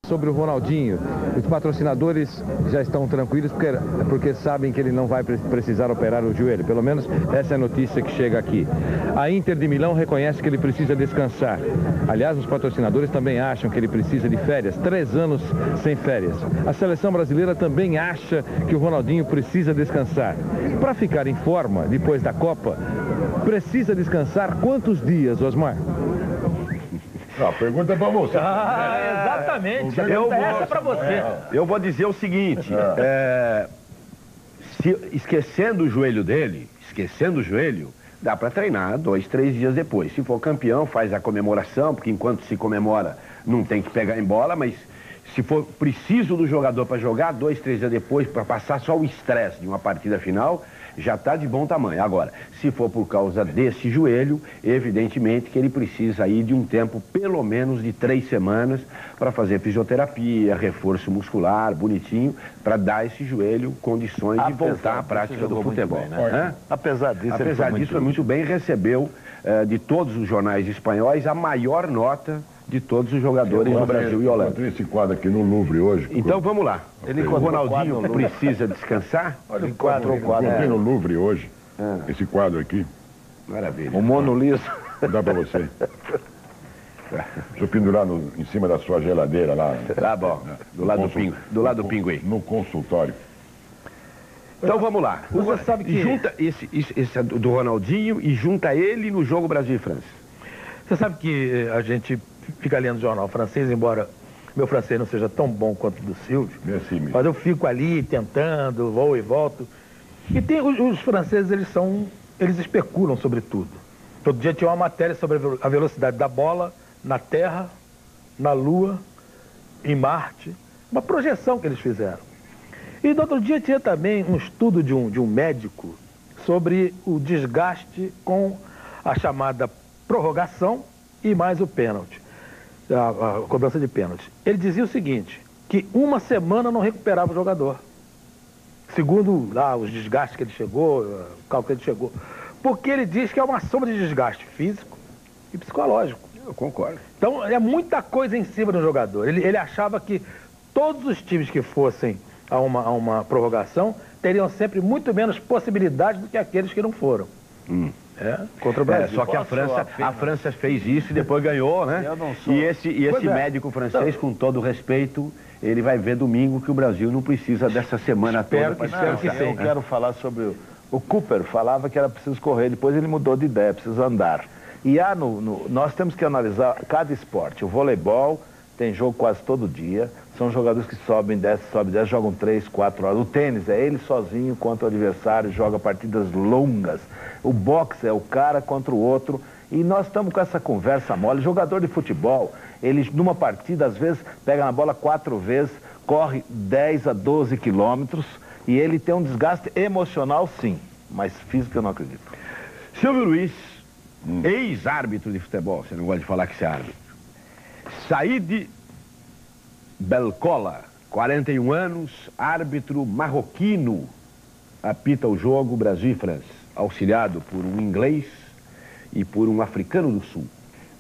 sobre o Ronaldinho. Os patrocinadores já estão tranquilos porque sabem que ele não vai precisar operar o joelho. Pelo menos essa é a notícia que chega aqui. A Inter de Milão reconhece que ele precisa descansar. Aliás, os patrocinadores também acham que ele precisa de férias. 3 anos sem férias. A seleção brasileira também acha que o Ronaldinho precisa descansar. Para ficar em forma depois da Copa, precisa descansar quantos dias, Osmar? A pergunta é para você. Exatamente. Essa é para você. Eu vou dizer o seguinte. Esquecendo o joelho dele, dá para treinar 2, 3 dias depois. Se for campeão, faz a comemoração, porque enquanto se comemora não tem que pegar em bola, mas se for preciso do jogador para jogar, 2, 3 dias depois, para passar só o estresse de uma partida final, já está de bom tamanho. Agora, se for por causa desse joelho, evidentemente que ele precisa aí de um tempo, pelo menos de 3 semanas, para fazer fisioterapia, reforço muscular, bonitinho, para dar esse joelho condições de voltar à prática do futebol. Bem, né? Apesar disso, foi muito bem, recebeu de todos os jornais espanhóis a maior nota de todos os jogadores do Brasil e Holanda. Eu esse quadro aqui no Louvre hoje. Então vamos lá. O Ronaldinho precisa descansar? Olha o quadro. Encontrei no Louvre hoje. Esse quadro aqui. Maravilha. O Mono Liso. Dá pra você. Deixa eu pendurar em cima da sua geladeira lá. Tá bom. Do lado do pinguim. No consultório. Então vamos lá. Você sabe que... Junta esse do Ronaldinho e junta ele no jogo Brasil e França. Você sabe que a gente fica lendo jornal francês, embora meu francês não seja tão bom quanto o do Silvio, mas eu fico ali tentando, vou e volto. E tem os franceses, eles especulam sobre tudo. Todo dia tinha uma matéria sobre a velocidade da bola na Terra, na Lua, em Marte, uma projeção que eles fizeram. E no outro dia tinha também um estudo de um médico sobre o desgaste com a chamada prorrogação e mais o pênalti, a cobrança de pênalti. Ele dizia o seguinte, que 1 semana não recuperava o jogador. Segundo lá os desgastes que ele chegou, o cálculo que ele chegou. Porque ele diz que é uma soma de desgaste físico e psicológico. Eu concordo. Então é muita coisa em cima do jogador. Ele achava que todos os times que fossem a uma prorrogação teriam sempre muito menos possibilidades do que aqueles que não foram. Contra o Brasil. Só que a França fez isso e depois ganhou, né? E esse médico francês, com todo respeito, ele vai ver domingo que o Brasil não precisa dessa semana toda. Eu quero falar sobre o Cooper, falava que era preciso correr, depois ele mudou de ideia, precisa andar. E nós temos que analisar cada esporte. O voleibol tem jogo quase todo dia, são jogadores que sobem, descem, jogam 3, 4 horas. O tênis é ele sozinho contra o adversário, joga partidas longas. O boxe é o cara contra o outro. E nós estamos com essa conversa mole. Jogador de futebol, ele numa partida, às vezes, pega na bola 4 vezes, corre 10 a 12 quilômetros e ele tem um desgaste emocional, sim, mas físico eu não acredito. Silvio Luiz, ex-árbitro de futebol, você não gosta de falar que você é árbitro. Said Belcola, 41 anos, árbitro marroquino, apita o jogo Brasil e França, auxiliado por um inglês e por um africano do sul.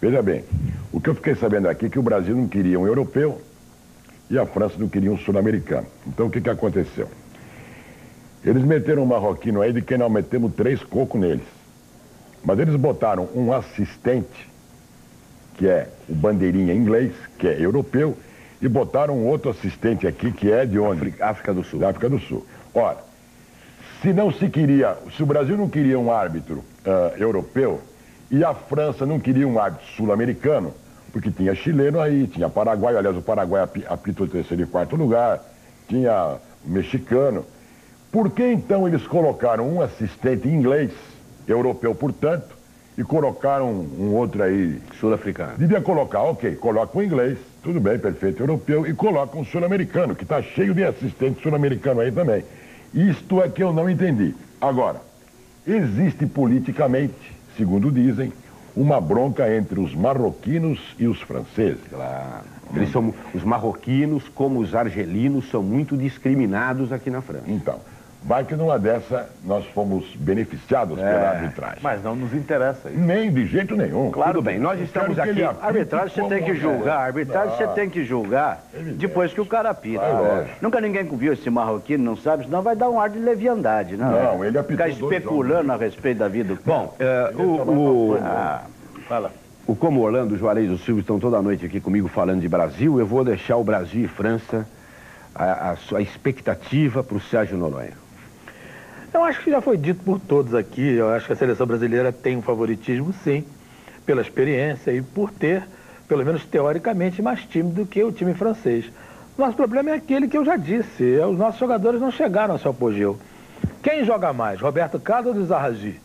Veja bem, o que eu fiquei sabendo aqui é que o Brasil não queria um europeu e a França não queria um sul-americano. Então o que aconteceu? Eles meteram um marroquino aí de quem nós metemos 3 cocos neles. Mas eles botaram um assistente, que é o bandeirinha inglês, que é europeu, e botaram um outro assistente aqui, que é de onde? África do Sul. Da África do Sul. Ora, se o Brasil não queria um árbitro europeu e a França não queria um árbitro sul-americano, porque tinha chileno aí, tinha paraguaio, aliás, o Paraguai apitou o 3º e 4º lugar, tinha mexicano. Por que então eles colocaram um assistente inglês, europeu, portanto, e colocaram um outro aí... Sul-africano. Devia colocar, ok, coloca um inglês, tudo bem, perfeito, europeu, e coloca um sul-americano, que está cheio de assistente sul-americano aí também. Isto é que eu não entendi. Agora, existe politicamente, segundo dizem, uma bronca entre os marroquinos e os franceses. Claro. Eles são, os marroquinos, como os argelinos, são muito discriminados aqui na França. Então, Vai que numa dessa nós fomos beneficiados pela arbitragem. Mas não nos interessa isso. Nem de jeito nenhum. Claro. Tudo bem, nós estamos aqui. Arbitragem você tem que julgar, arbitragem você tem que julgar depois que o cara apita. Nunca ninguém viu esse marroquino, não sabe, senão vai dar um ar de leviandade, né? Não, ele apitou. Ficar especulando a respeito da vida do cara. Bom, Fala. como Orlando, Juarez e o Silvio estão toda noite aqui comigo falando de Brasil, eu vou deixar o Brasil e França a expectativa para o Sérgio Noronha. Eu acho que já foi dito por todos aqui, eu acho que a seleção brasileira tem um favoritismo, sim, pela experiência e por ter, pelo menos teoricamente, mais time do que o time francês. Nosso problema é aquele que eu já disse, os nossos jogadores não chegaram ao seu apogeu. Quem joga mais, Roberto Carlos ou Lizarrazi?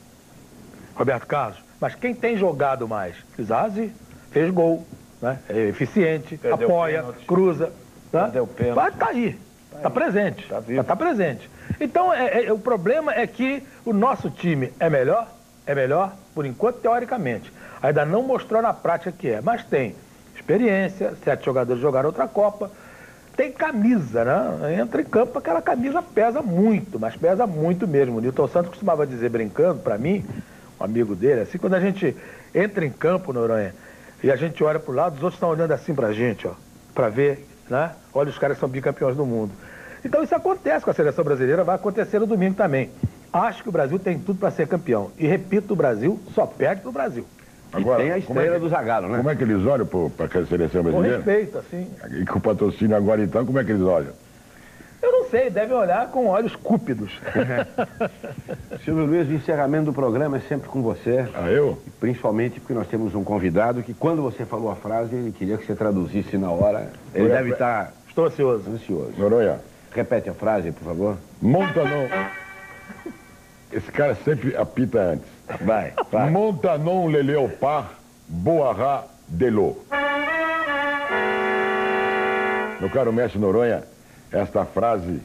Roberto Carlos. Mas quem tem jogado mais? Lizarrazi. Fez gol, né? É eficiente, Perdeu apoia, pênalti. cruza. Tá? Perdeu pênalti. Mas tá aí, tá presente. Tá vivo. Tá presente. Então, o problema é que o nosso time é melhor, por enquanto, teoricamente. Ainda não mostrou na prática que é, mas tem experiência, 7 jogadores jogaram outra Copa, tem camisa, né? Entra em campo, aquela camisa pesa muito, mas pesa muito mesmo. O Nilton Santos costumava dizer, brincando, para mim, um amigo dele, assim, quando a gente entra em campo, Noronha, e a gente olha pro lado, os outros estão olhando assim pra gente, ó, pra ver, né? Olha, os caras são bicampeões do mundo. Então isso acontece com a seleção brasileira, vai acontecer no domingo também. Acho que o Brasil tem tudo para ser campeão. E repito, o Brasil só perde pro Brasil. Agora, tem a estrela do Zagallo, né? Como é que eles olham para a seleção Com brasileira? respeito, assim. E com o patrocínio agora, então, como é que eles olham? Eu não sei, devem olhar com olhos cúpidos. Silvio Luiz, o encerramento do programa é sempre com você. Ah, eu? Principalmente porque nós temos um convidado que, quando você falou a frase, ele queria que você traduzisse na hora. Ele deve estar Estou ansioso. ansioso. Noronha, Repete a frase, por favor. Montanon. Esse cara sempre apita antes. Vai. Montanon le léopard, boará de l'eau. Meu caro mestre Noronha, esta frase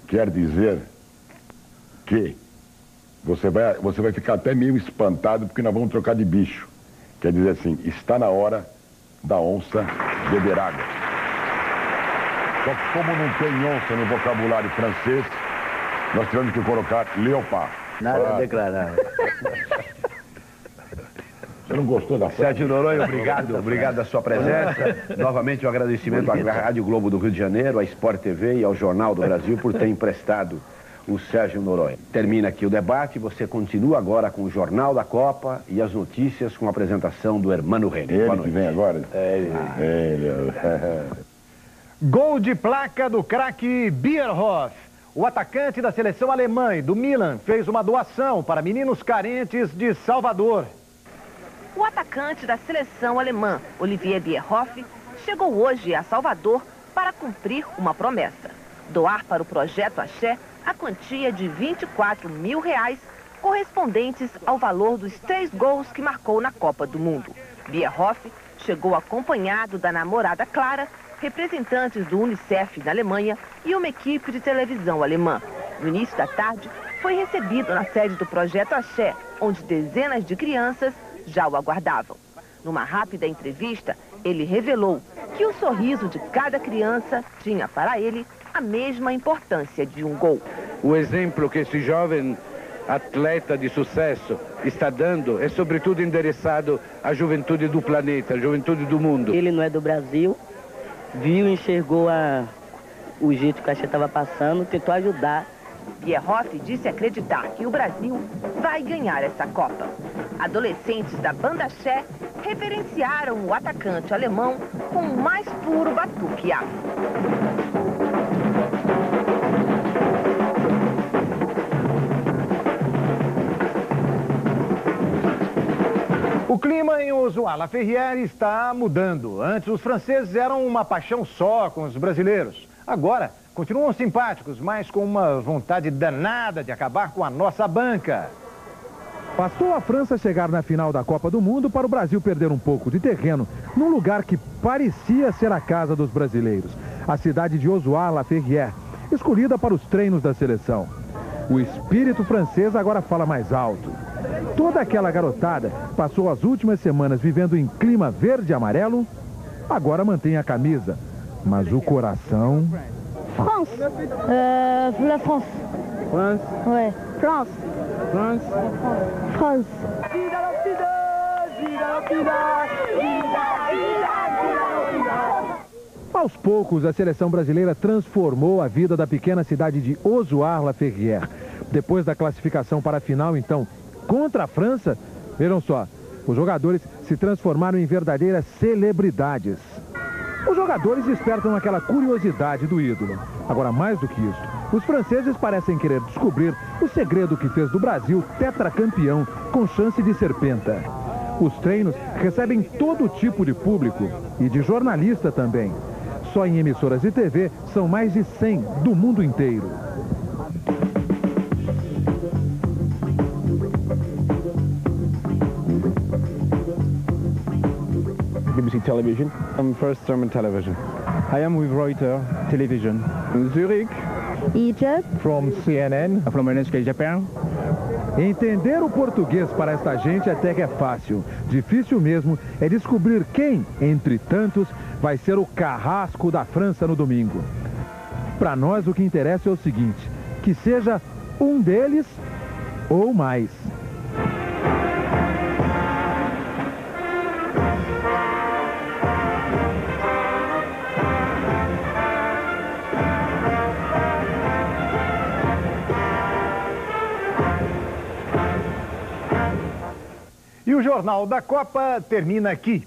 quer dizer que você vai ficar até meio espantado porque nós vamos trocar de bicho. Quer dizer assim, está na hora da onça beber água. Só que como não tem onça no vocabulário francês, nós tivemos que colocar léopard. Nada a declarar. Você não gostou da frase? Sérgio Noronha, obrigado da sua presença. Novamente um agradecimento à Rádio Globo do Rio de Janeiro, à Sport TV e ao Jornal do Brasil por ter emprestado o Sérgio Noronha. Termina aqui o debate, você continua agora com o Jornal da Copa e as notícias com a apresentação do Hermano Renner. Ele que vem agora? Ele. Gol de placa do craque Bierhoff. O atacante da seleção alemã e do Milan fez uma doação para meninos carentes de Salvador. O atacante da seleção alemã, Olivier Bierhoff, chegou hoje a Salvador para cumprir uma promessa. Doar para o Projeto Axé a quantia de R$24 mil, correspondentes ao valor dos 3 gols que marcou na Copa do Mundo. Bierhoff chegou acompanhado da namorada Clara, representantes do Unicef na Alemanha e uma equipe de televisão alemã. No início da tarde, foi recebido na sede do Projeto Axé, onde dezenas de crianças já o aguardavam. Numa rápida entrevista, ele revelou que o sorriso de cada criança tinha para ele a mesma importância de um gol. O exemplo que esse jovem atleta de sucesso está dando é sobretudo endereçado à juventude do planeta, à juventude do mundo. Ele não é do Brasil, viu, enxergou o jeito que o Axé estava passando, tentou ajudar. Bierhoff disse acreditar que o Brasil vai ganhar essa Copa. Adolescentes da banda Axé reverenciaram o atacante alemão com o mais puro batuque afro. O clima em Ozoá-la-Ferrière está mudando. Antes, os franceses eram uma paixão só com os brasileiros. Agora, continuam simpáticos, mas com uma vontade danada de acabar com a nossa banca. Bastou a França chegar na final da Copa do Mundo para o Brasil perder um pouco de terreno num lugar que parecia ser a casa dos brasileiros. A cidade de Ozoá-la-Ferrière, escolhida para os treinos da seleção. O espírito francês agora fala mais alto. Toda aquela garotada passou as últimas semanas vivendo em clima verde e amarelo, agora mantém a camisa, mas o coração... France, la France. France? Ouais. France. France? France. Aos poucos, a seleção brasileira transformou a vida da pequena cidade de Ozoir-la-Ferrière. Depois da classificação para a final, então, contra a França, vejam só, os jogadores se transformaram em verdadeiras celebridades. Os jogadores despertam aquela curiosidade do ídolo. Agora, mais do que isso, os franceses parecem querer descobrir o segredo que fez do Brasil tetracampeão com chance de ser penta. Os treinos recebem todo tipo de público e de jornalista também. Só em emissoras de TV são mais de 100 do mundo inteiro. BBC Television. I'm first German television. I am with Reuters Television. Zurich. Egypt. From CNN. From NHK Japan. Entender o português para esta gente até que é fácil. Difícil mesmo é descobrir quem, entre tantos, vai ser o carrasco da França no domingo. Para nós o que interessa é o seguinte, que seja um deles ou mais. E o Jornal da Copa termina aqui.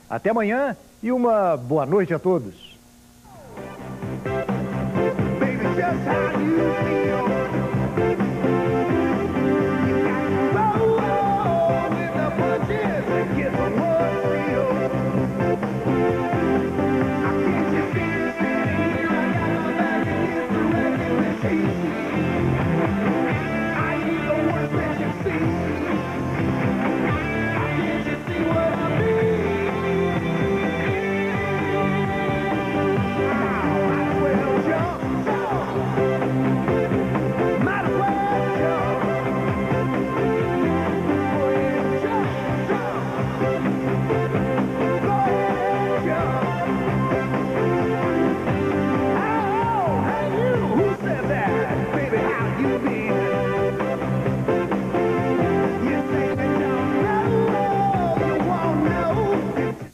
Até amanhã e uma boa noite a todos. Baby, just how you feel.